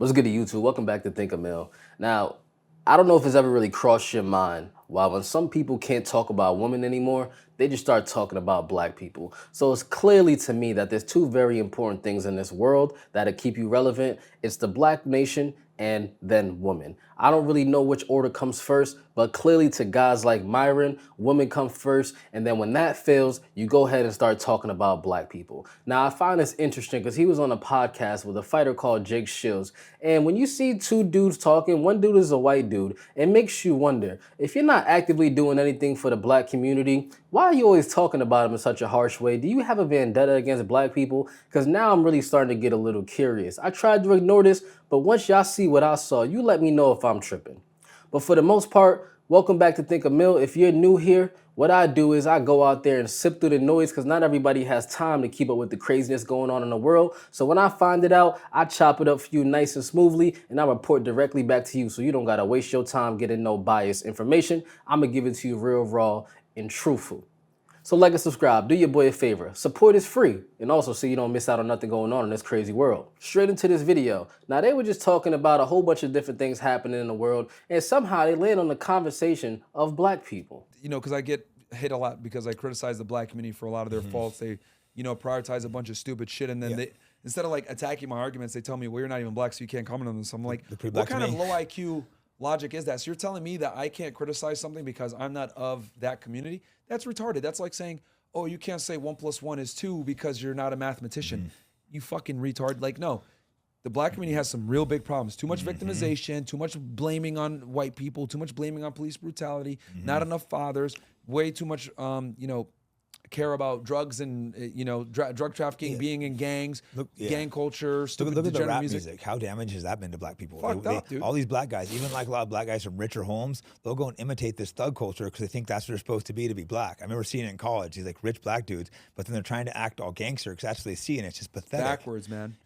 What's good to YouTube? Welcome back to Think a Mill. Now, I don't know if it's ever really crossed your mind why when some people can't talk about women anymore, they just start talking about black people. So it's clearly to me that there's two very important things in this world that'll keep you relevant. It's the black nation and then women. I don't really know which order comes first, but clearly to guys like Myron, women come first, and then when that fails, you go ahead and start talking about black people. Now, I find this interesting because he was on a podcast with a fighter called Jake Shields, and when you see two dudes talking, one dude is a white dude, it makes you wonder, if you're not actively doing anything for the black community, why are you always talking about them in such a harsh way? Do you have a vendetta against black people? Because now I'm really starting to get a little curious. I tried to ignore this, but once y'all see what I saw, you let me know if I'm tripping. But for the most part, welcome back to Think a Mill. If you're new here, what I do is I go out there and sip through the noise because not everybody has time to keep up with the craziness going on in the world. So when I find it out, I chop it up for you nice and smoothly and I report directly back to you so you don't gotta waste your time getting no biased information. I'm gonna give it to you real raw and truthful. So like and subscribe, do your boy a favor. Support is free, and also so you don't miss out on nothing going on in this crazy world. Straight into this video. Now they were just talking about a whole bunch of different things happening in the world, and somehow they land on the conversation of black people. You know, because I get hit a lot because I criticize the black community for a lot of their faults. They, you know, prioritize a bunch of stupid shit, and then they, instead of like attacking my arguments, they tell me, well, you're not even black, so you can't comment on them. So I'm like, what kind of low IQ logic is that? So you're telling me that I can't criticize something because I'm not of that community? That's retarded. That's like saying, oh, you can't say 1 + 1 is 2 because you're not a mathematician. You fucking retard. Like, no. The black community has some real big problems. Too much victimization, too much blaming on white people, too much blaming on police brutality, not enough fathers, way too much, you know, care about drugs and, you know, drug trafficking, being in gangs, gang culture, stupid Look at the degenerate rap music. How damaged has that been to black people? Fucked up, dude. All these black guys, even like a lot of black guys from richer homes, they'll go and imitate this thug culture because they think that's what they're supposed to be black. I remember seeing it in college, these like rich black dudes, but then they're trying to act all gangster because that's what they see, and it's just pathetic. Backwards, man.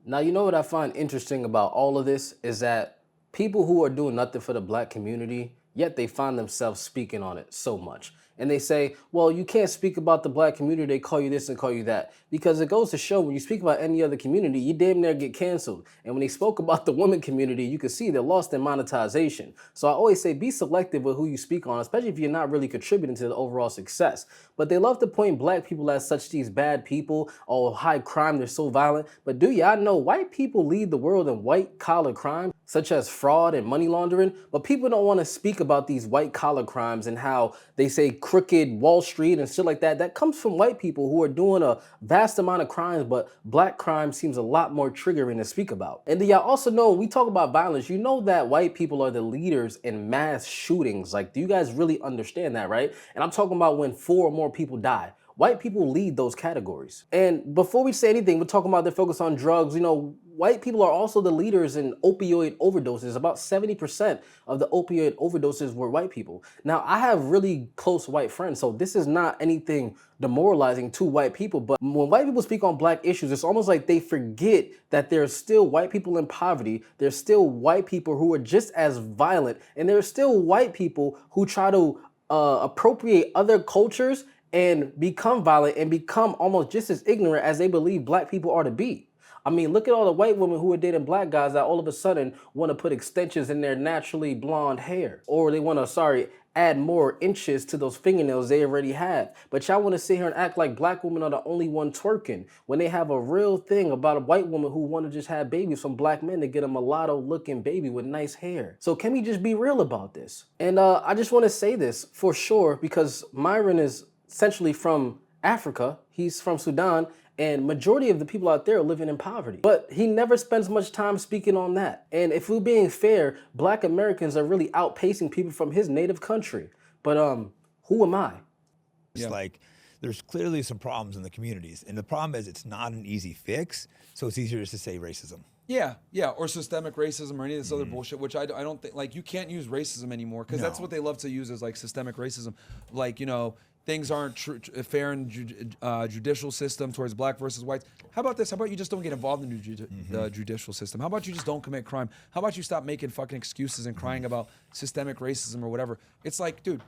Now, you know what I find interesting about all of this is that people who are doing nothing for the black community, yet they find themselves speaking on it so much. And they say, well, you can't speak about the black community, they call you this and call you that. Because it goes to show when you speak about any other community, you damn near get canceled. And when they spoke about the women community, you can see they lost their monetization. So I always say be selective with who you speak on, especially if you're not really contributing to the overall success. But they love to point black people as such these bad people, oh, high crime, they're so violent. But do y'all know white people lead the world in white collar crime, such as fraud and money laundering? But people don't want to speak about these white collar crimes and how they say crooked Wall Street and shit like that. That comes from white people who are doing a vast amount of crimes, but black crime seems a lot more triggering to speak about. And do y'all also know when we talk about violence, you know that white people are the leaders in mass shootings. Like, do you guys really understand that, right? And I'm talking about when 4 or more people die. White people lead those categories. And before we say anything, we're talking about the focus on drugs. You know, white people are also the leaders in opioid overdoses. About 70% of the opioid overdoses were white people. Now, I have really close white friends, so this is not anything demoralizing to white people. But when white people speak on black issues, it's almost like they forget that there's still white people in poverty. There's still white people who are just as violent. And there's still white people who try to appropriate other cultures and become violent and become almost just as ignorant as they believe black people are to be. I mean, look at all the white women who are dating black guys that all of a sudden want to put extensions in their naturally blonde hair. Or they want to, add more inches to those fingernails they already have. But y'all want to sit here and act like black women are the only one twerking when they have a real thing about a white woman who want to just have babies from black men to get a mulatto looking baby with nice hair. So can we just be real about this? And I just want to say this for sure because Myron is essentially from Africa. He's from Sudan, and majority of the people out there are living in poverty. But he never spends much time speaking on that. And if we're being fair, black Americans are really outpacing people from his native country. But who am I? It's like there's clearly some problems in the communities, and the problem is it's not an easy fix, so it's easier just to say racism. Yeah, or systemic racism or any of this other bullshit, which I don't think, like, you can't use racism anymore because that's what they love to use as like systemic racism. Like, you know, things aren't fair in judicial system towards black versus whites. How about this? How about you just don't get involved in the judicial system? How about you just don't commit crime? How about you stop making fucking excuses and crying about systemic racism or whatever? It's like, dude,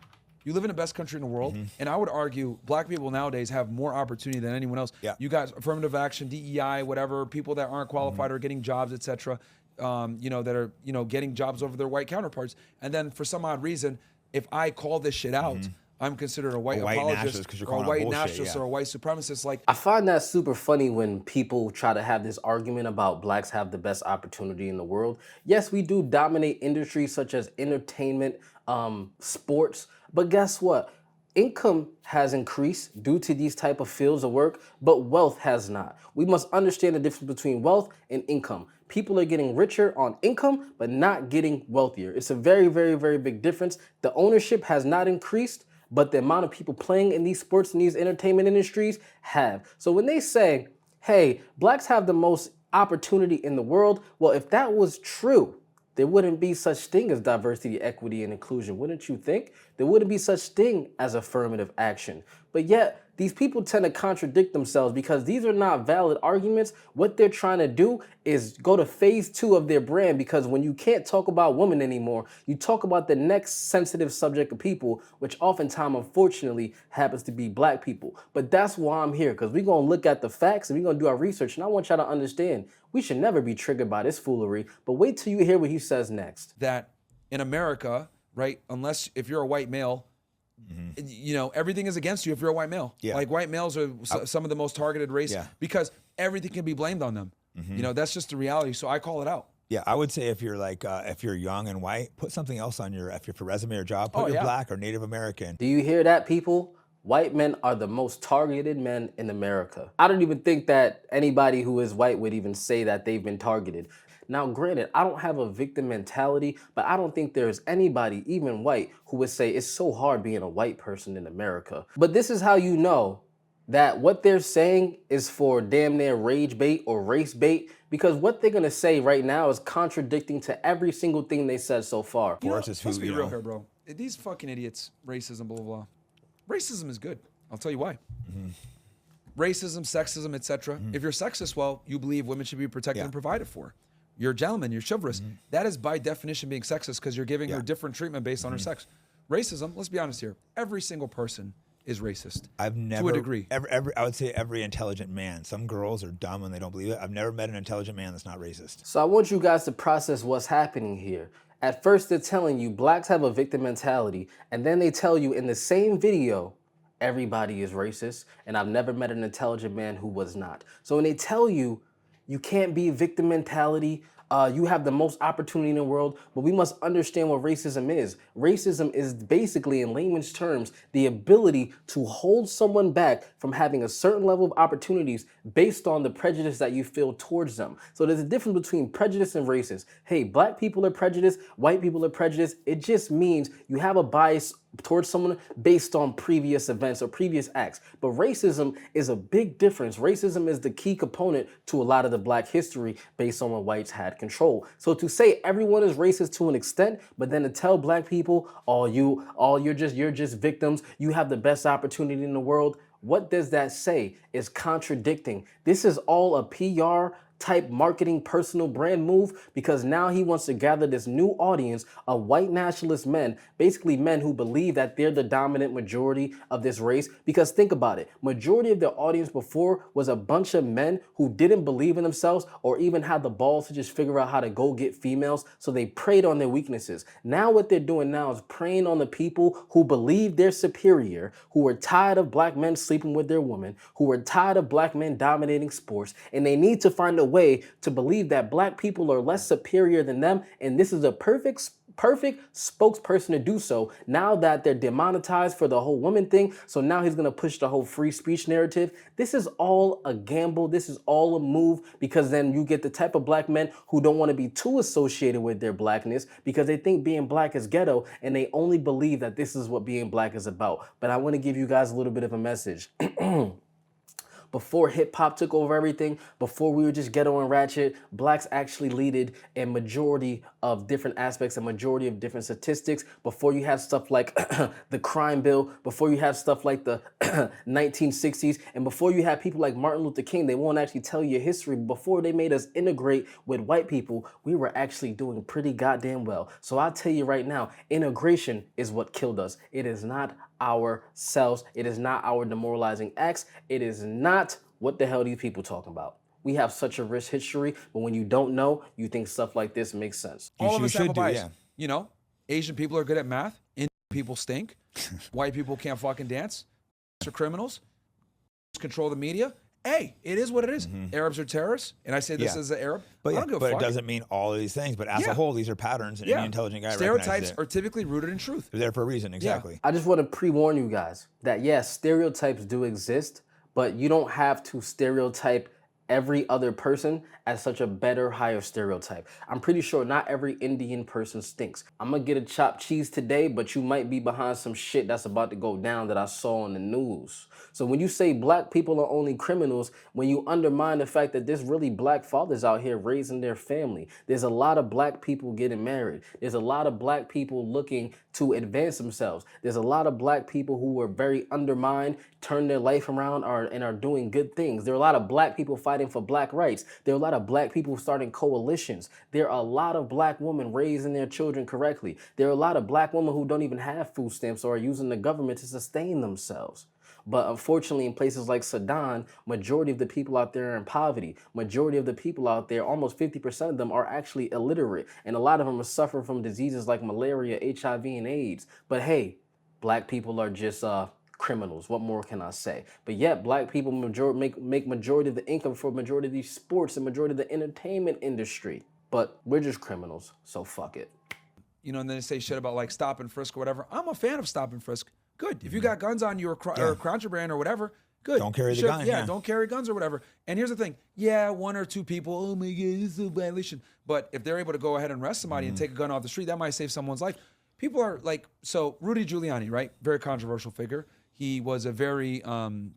You live in the best country in the world, and I would argue black people nowadays have more opportunity than anyone else. Yeah. You guys, affirmative action, DEI, whatever, people that aren't qualified are getting jobs, etc. That are getting jobs over their white counterparts. And then for some odd reason, if I call this shit out, I'm considered a white apologist, or a white nationalist, or a white supremacist. Like, I find that super funny when people try to have this argument about blacks have the best opportunity in the world. Yes, we do dominate industries such as entertainment, sports, but guess what? Income has increased due to these type of fields of work, but wealth has not. We must understand the difference between wealth and income. People are getting richer on income, but not getting wealthier. It's a very, very, very big difference. The ownership has not increased, but the amount of people playing in these sports and these entertainment industries have. So when they say, hey, blacks have the most opportunity in the world, well, if that was true, there wouldn't be such thing as diversity, equity, and inclusion, wouldn't you think? There wouldn't be such thing as affirmative action. But yet, these people tend to contradict themselves because these are not valid arguments. What they're trying to do is go to phase 2 of their brand, because when you can't talk about women anymore, you talk about the next sensitive subject of people, which oftentimes, unfortunately, happens to be black people. But that's why I'm here, because we're going to look at the facts and we're going to do our research. And I want y'all to understand, we should never be triggered by this foolery. But wait till you hear what he says next. that in America, right, unless if you're a white male, everything is against you if you're a white male. Yeah. Like, white males are some of the most targeted race because everything can be blamed on them. That's just the reality. So I call it out. Yeah, I would say if you're if you're young and white, put something else on your resume or job. Put black or Native American. Do you hear that, people? White men are the most targeted men in America. I don't even think that anybody who is white would even say that they've been targeted. Now, granted, I don't have a victim mentality, but I don't think there's anybody, even white, who would say it's so hard being a white person in America. But this is how you know that what they're saying is for damn near rage bait or race bait, because what they're gonna say right now is contradicting to every single thing they said so far. Let's be real here, bro. These fucking idiots, racism, blah, blah, blah. Racism is good. I'll tell you why. Racism, sexism, etc. If you're sexist, well, you believe women should be protected and provided for. You're a gentleman, you're chivalrous. That is by definition being sexist, because you're giving her different treatment based on her sex. Racism, let's be honest here, every single person is racist. I've never, to a degree. I would say every intelligent man. Some girls are dumb and they don't believe it. I've never met an intelligent man that's not racist. So I want you guys to process what's happening here. At first, they're telling you blacks have a victim mentality, and then they tell you in the same video, everybody is racist, and I've never met an intelligent man who was not. So when they tell you, you can't be victim mentality, you have the most opportunity in the world, but we must understand what racism is. Racism is basically, in layman's terms, the ability to hold someone back from having a certain level of opportunities based on the prejudice that you feel towards them. So there's a difference between prejudice and racist. Hey, black people are prejudiced, white people are prejudiced. It just means you have a bias towards someone based on previous events or previous acts. But racism is a big difference. Racism is the key component to a lot of the black history based on when whites had control. So to say everyone is racist to an extent, but then to tell black people, you're just victims, you have the best opportunity in the world, what does that say? It's contradicting. This is all a PR type marketing personal brand move, because now he wants to gather this new audience of white nationalist men, basically men who believe that they're the dominant majority of this race. Because think about it, majority of the audience before was a bunch of men who didn't believe in themselves or even had the balls to just figure out how to go get females, so they preyed on their weaknesses. Now what they're doing now is preying on the people who believe they're superior, who are tired of black men sleeping with their women, who are tired of black men dominating sports, and they need to find a way to believe that black people are less superior than them, and this is a perfect spokesperson to do so now that they're demonetized for the whole woman thing. So now he's going to push the whole free speech narrative. This is all a gamble. This is all a move, because then you get the type of black men who don't want to be too associated with their blackness because they think being black is ghetto, and they only believe that this is what being black is about. But I want to give you guys a little bit of a message. before hip hop took over everything, before we were just ghetto and ratchet, blacks actually leaded a majority of different aspects, a majority of different statistics. Before you have stuff like the crime bill, before you have stuff like the 1960s, and before you have people like Martin Luther King, they won't actually tell you your history. Before they made us integrate with white people, we were actually doing pretty goddamn well. So I'll tell you right now, integration is what killed us. It is not ourselves. It is not our demoralizing acts. It is not what the hell these people talking about. We have such a rich history, but when you don't know, you think stuff like this makes sense. All of us have a bias. You know, Asian people are good at math. Indian people stink. White people can't fucking dance. Are criminals. Control the media. Hey, it is what it is. Arabs are terrorists, and I say this as an Arab. But, it doesn't mean all of these things. But as a whole, these are patterns, and any intelligent guy stereotypes are typically rooted in truth. They're there for a reason, exactly. I just want to pre-warn you guys that yes, stereotypes do exist, but you don't have to stereotype every other person as such a better, higher stereotype. I'm pretty sure not every Indian person stinks. I'm gonna get a chopped cheese today, but you might be behind some shit that's about to go down that I saw on the news. So when you say black people are only criminals, when you undermine the fact that there's really black fathers out here raising their family, there's a lot of black people getting married. There's a lot of black people looking to advance themselves. There's a lot of black people who are very undermined, turn their life around, and are doing good things. There are a lot of black people fighting for black rights. There are a lot of black people starting coalitions. There are a lot of black women raising their children correctly. There are a lot of black women who don't even have food stamps or are using the government to sustain themselves. But unfortunately, in places like Sudan, majority of the people out there are in poverty. Majority of the people out there, almost 50% of them, are actually illiterate. And a lot of them are suffering from diseases like malaria, HIV, and AIDS. But hey, black people are just criminals. What more can I say? But yet, black people make majority of the income for majority of these sports and majority of the entertainment industry. But we're just criminals, so fuck it. You know, and then they say shit about like stop and frisk or whatever. I'm a fan of stop and frisk. Good. If you got guns on you or contraband or whatever, good. Don't carry the gun. Yeah, don't carry guns or whatever. And here's the thing. Yeah, one or two people, oh my God, this is a violation. But if they're able to go ahead and arrest somebody and take a gun off the street, that might save someone's life. People are like, so Rudy Giuliani, right? Very controversial figure. He was a very, when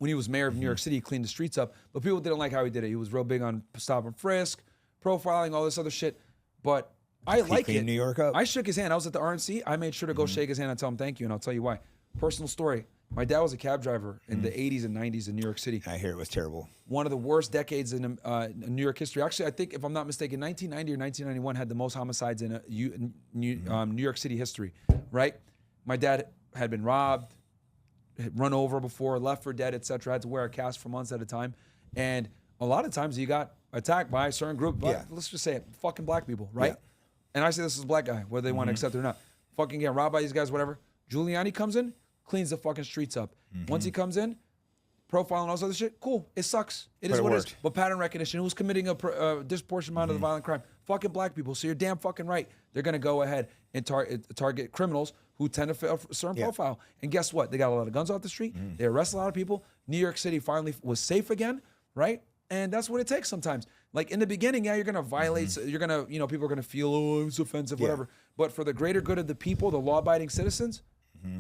he was mayor of New York City, he cleaned the streets up. But people didn't like how he did it. He was real big on stop and frisk, profiling, all this other shit. But I like it. New York up. I shook his hand. I was at the RNC. I made sure to go shake his hand and tell him thank you, and I'll tell you why. Personal story. My dad was a cab driver in the 80s and 90s in New York City. I hear it was terrible. One of the worst decades in New York history. Actually, I think, if I'm not mistaken, 1990 or 1991 had the most homicides in New York City history, right? My dad had been robbed, had run over before, left for dead, etc. Had to wear a cast for months at a time. And a lot of times he got attacked by a certain group, let's just say it, fucking black people, right? Yeah. And I say this is a black guy, whether they want to accept it or not. Fucking get robbed by these guys, whatever. Giuliani comes in, cleans the fucking streets up. Once he comes in, profile and all this other shit, cool. It sucks. It is what it is. But pattern recognition, who's committing a disproportionate amount of the violent crime? Fucking black people. So you're damn fucking right. They're going to go ahead and target criminals who tend to fit a certain profile. And guess what? They got a lot of guns off the street. They arrest a lot of people. New York City finally was safe again, right? And that's what it takes sometimes. Like in the beginning, you're going to violate, you're going to, people are going to feel, oh, it's offensive, whatever. But for the greater good of the people, the law-abiding citizens,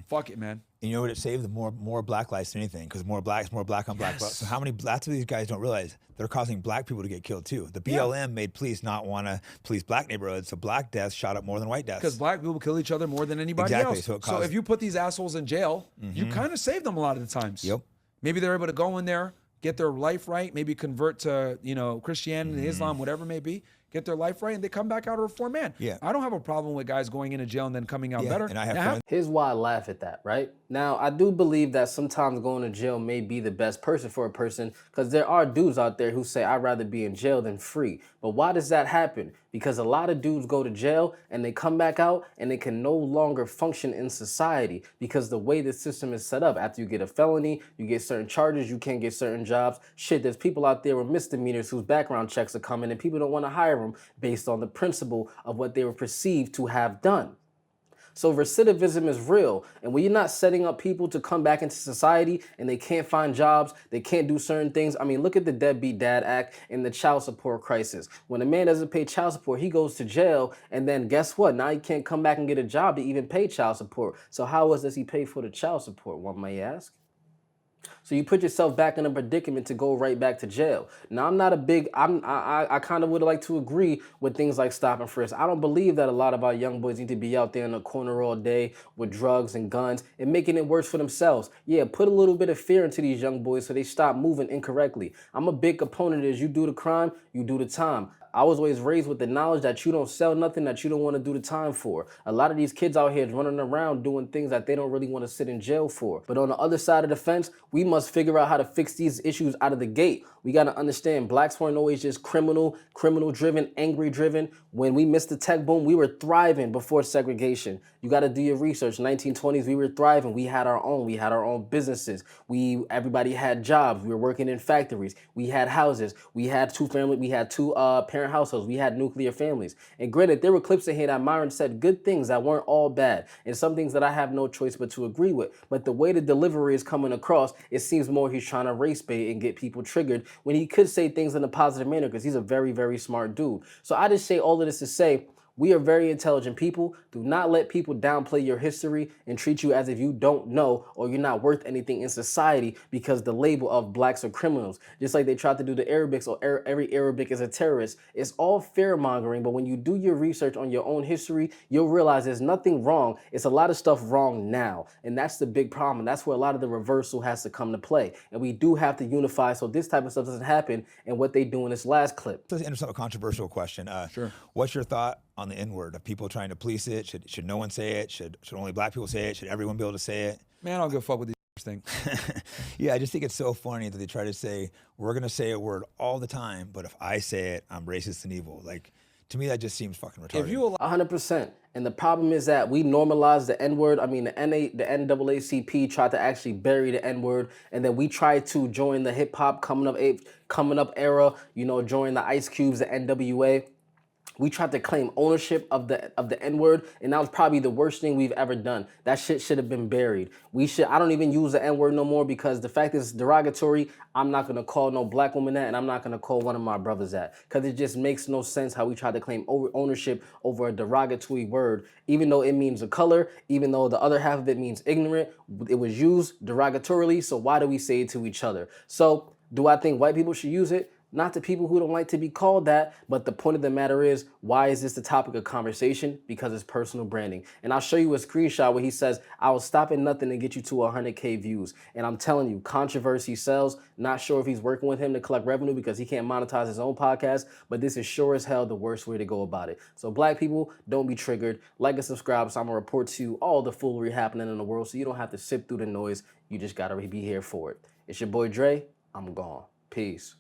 fuck it, man. And you know what it saved? More black lives than anything, because more black on black. So how many, lots of these guys don't realize they're causing black people to get killed too. The BLM made police not want to police black neighborhoods, so black deaths shot up more than white deaths. Because black people kill each other more than anybody else. So if you put these assholes in jail, you kind of save them a lot of the times. Yep. Maybe they're able to go in there, get their life right, maybe convert to, Christianity, Islam, whatever it may be, get their life right, and they come back out a reformed man. Yeah. I don't have a problem with guys going into jail and then coming out better. And I have friends. Here's why I laugh at that, right? Now, I do believe that sometimes going to jail may be the best person for a person, because there are dudes out there who say, I'd rather be in jail than free. But why does that happen? Because a lot of dudes go to jail and they come back out and they can no longer function in society, because the way the system is set up, after you get a felony, you get certain charges, you can't get certain jobs. Shit, there's people out there with misdemeanors whose background checks are coming and people don't want to hire them based on the principle of what they were perceived to have done. So recidivism is real. And when you're not setting up people to come back into society and they can't find jobs, they can't do certain things. I mean, look at the Deadbeat Dad Act and the child support crisis. When a man doesn't pay child support, he goes to jail. And then guess what? Now he can't come back and get a job to even pay child support. So how else does he pay for the child support, one may ask? So you put yourself back in a predicament to go right back to jail. Now I'm not a big, I kind of would like to agree with things like stop and frisk. I don't believe that a lot of our young boys need to be out there in the corner all day with drugs and guns and making it worse for themselves. Yeah, put a little bit of fear into these young boys so they stop moving incorrectly. I'm a big opponent is you do the crime, you do the time. I was always raised with the knowledge that you don't sell nothing that you don't want to do the time for. A lot of these kids out here is running around doing things that they don't really want to sit in jail for. But on the other side of the fence, we must figure out how to fix these issues out of the gate. We got to understand blacks weren't always just criminal driven, angry driven. When we missed the tech boom, we were thriving before segregation. You got to do your research. 1920s, we were thriving. We had our own businesses. Everybody had jobs. We were working in factories. We had houses. We had two parent households. We had nuclear families. And granted, there were clips in here that Myron said good things that weren't all bad, and some things that I have no choice but to agree with. But the way the delivery is coming across, it seems more he's trying to race bait and get people triggered when he could say things in a positive manner because he's a very, very smart dude. So I just say all of this to say, we are very intelligent people. Do not let people downplay your history and treat you as if you don't know or you're not worth anything in society because the label of blacks are criminals. Just like they tried to do the Arabics or every Arabic is a terrorist. It's all fear mongering, but when you do your research on your own history, you'll realize there's nothing wrong. It's a lot of stuff wrong now. And that's the big problem. That's where a lot of the reversal has to come to play. And we do have to unify so this type of stuff doesn't happen and what they do in this last clip. Let's enter a controversial question. Sure. What's your thought on the N-word? Of people trying to police it? Should no one say it? Should only black people say it? Should everyone be able to say it? Man, I don't give a fuck with these things. Yeah, I just think it's so funny that they try to say, we're going to say a word all the time, but if I say it, I'm racist and evil. Like, to me, that just seems fucking retarded. If you allow 100%. And the problem is that we normalized the N-word. I mean, the NAACP tried to actually bury the N-word, and then we tried to join the hip hop coming up era. You know, join the Ice Cubes, the NWA. We tried to claim ownership of the N-word, and that was probably the worst thing we've ever done. That shit should have been buried. I don't even use the N-word no more because the fact is derogatory. I'm not gonna call no black woman that, and I'm not gonna call one of my brothers that, because it just makes no sense how we try to claim ownership over a derogatory word, even though it means a color, even though the other half of it means ignorant. It was used derogatorily, so why do we say it to each other? So do I think white people should use it? Not to people who don't like to be called that, but the point of the matter is, why is this the topic of conversation? Because it's personal branding. And I'll show you a screenshot where he says, I will stop at nothing to get you to 100K views. And I'm telling you, controversy sells. Not sure if he's working with him to collect revenue because he can't monetize his own podcast, but this is sure as hell the worst way to go about it. So black people, don't be triggered. Like and subscribe so I'm gonna report to you all the foolery happening in the world so you don't have to sift through the noise. You just gotta be here for it. It's your boy Dre. I'm gone. Peace.